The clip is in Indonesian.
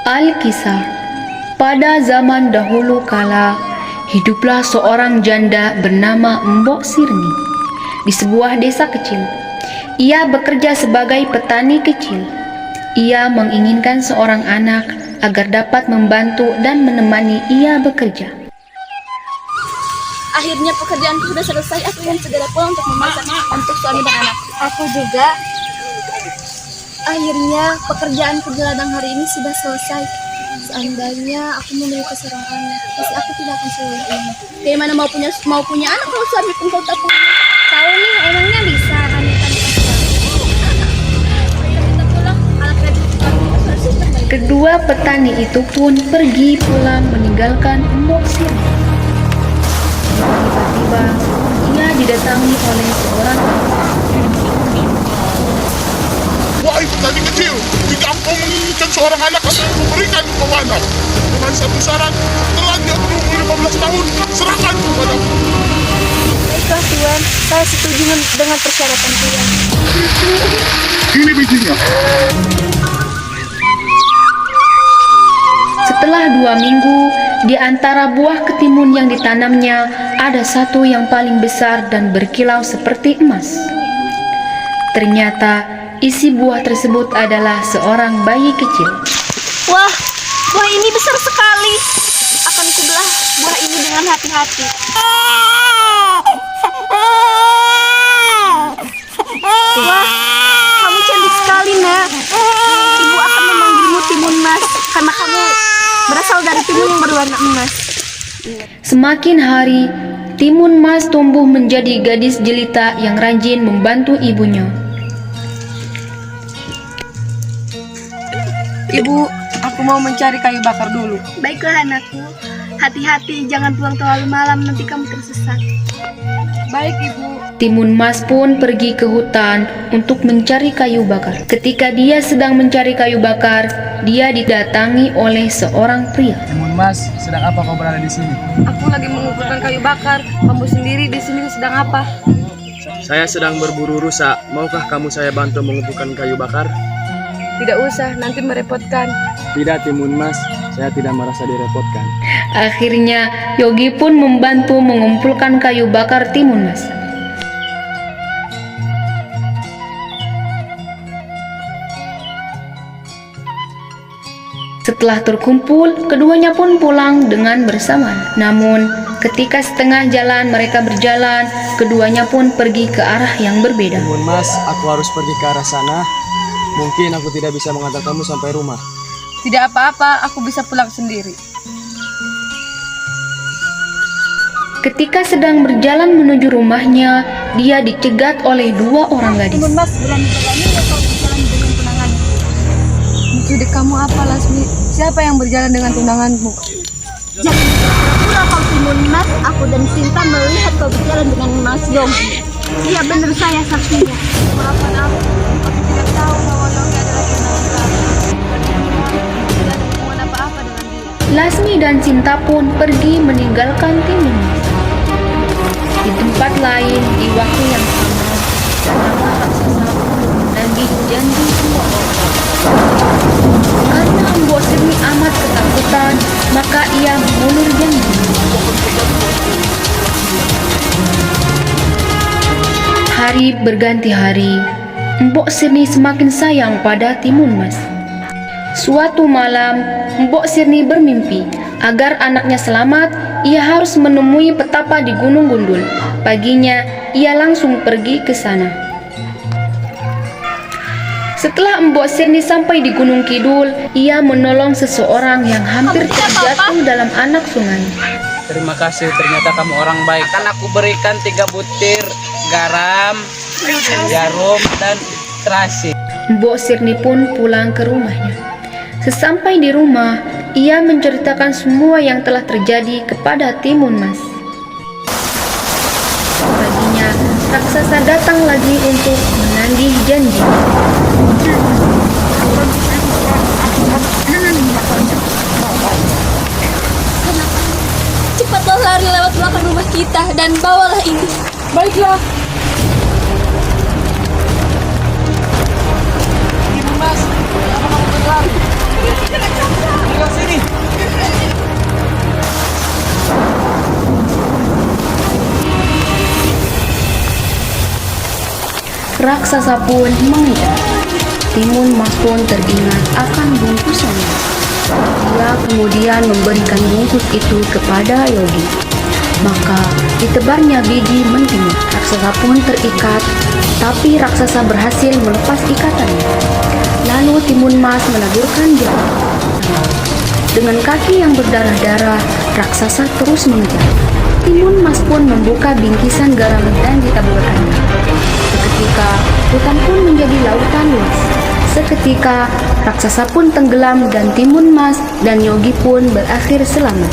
Alkisah. Pada zaman dahulu kala, hiduplah seorang janda bernama Mbok Sirni di sebuah desa kecil. Ia bekerja sebagai petani kecil. Ia menginginkan seorang anak agar dapat membantu dan menemani ia bekerja. Akhirnya pekerjaanku sudah selesai. Aku ingin segera pulang untuk memasak untuk suami dan anak. Aku juga. Akhirnya pekerjaanku di ladang hari ini sudah selesai. Seandainya aku memiliki seorang anak, pasti aku tidak akan seluruh ini. Bagaimana mau punya anak kalau suami pun kau tak punya? Tahu nih, emangnya bisa hamilkan kita pulang, alat kredit. Kedua petani itu pun pergi pulang meninggalkan Mbok Sirni. Tiba-tiba ia didatangi oleh seorang Wahai petani kecil, jika engkau menginginkan seorang anak akan memberikan kau anak. Dengan satu syarat, setelah dia berumur 15 tahun, serahkan kepadaku. Baiklah Tuan, saya setuju dengan persyaratan Tuan. Ini bijinya. Setelah 2 minggu, di antara buah ketimun yang ditanamnya, ada satu yang paling besar dan berkilau seperti emas. Ternyata, isi buah tersebut adalah seorang bayi kecil. Wah, buah ini besar sekali. Akan kubelah buah ini dengan hati-hati. Wah, kamu cantik sekali, Nak. Ibu akan memanggilmu Timun Mas karena kamu berasal dari timun yang berwarna emas. Semakin hari, Timun Mas tumbuh menjadi gadis jelita yang rajin membantu ibunya. Ibu, aku mau mencari kayu bakar dulu. Baiklah anakku, hati-hati jangan pulang terlalu malam, nanti kamu tersesat. Baik, Ibu. Timun Mas pun pergi ke hutan untuk mencari kayu bakar. Ketika dia sedang mencari kayu bakar, dia didatangi oleh seorang pria. Timun Mas, sedang apa kau berada di sini? Aku lagi mengumpulkan kayu bakar. Kamu sendiri di sini sedang apa? Saya sedang berburu rusa. Maukah kamu saya bantu mengumpulkan kayu bakar? Tidak usah, nanti merepotkan. Tidak, Timun Mas. Saya tidak merasa direpotkan. Akhirnya, Yogi pun membantu mengumpulkan kayu bakar Timun Mas. Setelah terkumpul, keduanya pun pulang dengan bersamaan. Namun, ketika setengah jalan mereka berjalan, keduanya pun pergi ke arah yang berbeda. Timun Mas, aku harus pergi ke arah sana. Mungkin aku tidak bisa mengantar kamu sampai rumah. Tidak apa-apa, aku bisa pulang sendiri. Ketika sedang berjalan menuju rumahnya, dia dicegat oleh 2 orang gadis. Timun Mas, berani-berani ya kau berjalan dengan tunangan. Maksud kamu apa, Lasmi? Siapa yang berjalan dengan tunanganmu? Jangan pura-pura kau Timun Mas, aku dan Sinta melihat kau berjalan dengan Mas Yogi. Iya benar, saya saksinya. Maafkan aku tidak tahu bahwa Yogi adalah tunangan kamu. Tidak ada hubungan apa-apa dengan dia. Lasmi dan Cinta pun pergi meninggalkan Timun Mas. Di tempat lain, di waktu yang sama, Rama raksasa menagih janji semua orang. Karena Mbok Sirni amat ketakutan, maka ia mengulur janji. Hari berganti hari, Mbok Sirni semakin sayang pada Timun Mas. Suatu malam, Mbok Sirni bermimpi agar anaknya selamat. Ia harus menemui petapa di Gunung Gundul. Paginya, ia langsung pergi ke sana. Setelah Mbok Sirni sampai di Gunung Kidul, ia menolong seseorang yang hampir terjatuh dalam anak sungai. Terima kasih, ternyata kamu orang baik. Akan aku berikan 3 butir garam, jarum, dan terasi. Mbok Sirni pun pulang ke rumahnya. Sesampai di rumah, ia menceritakan semua yang telah terjadi kepada Timun Mas. Paginya, raksasa datang lagi untuk menagih janji. Cepatlah lari lewat belakang rumah kita dan bawalah ini. Baiklah. Timun Mas, kenapa kamu berlari? raksasa pun mengejar. Timun Mas pun teringat akan bungkusannya. Dia kemudian memberikan bungkus itu kepada Yogi. Maka ditebarnya biji mentimun. Raksasa pun terikat, tapi raksasa berhasil melepas ikatannya. Lalu Timun Mas menaburkan jarum. Dengan kaki yang berdarah-darah, raksasa terus mengejar. Timun Mas pun membuka bingkisan garam dan ditaburkannya. Seketika, hutan pun menjadi lautan luas. Seketika, raksasa pun tenggelam dan Timun Mas dan Yogi pun berakhir selamat.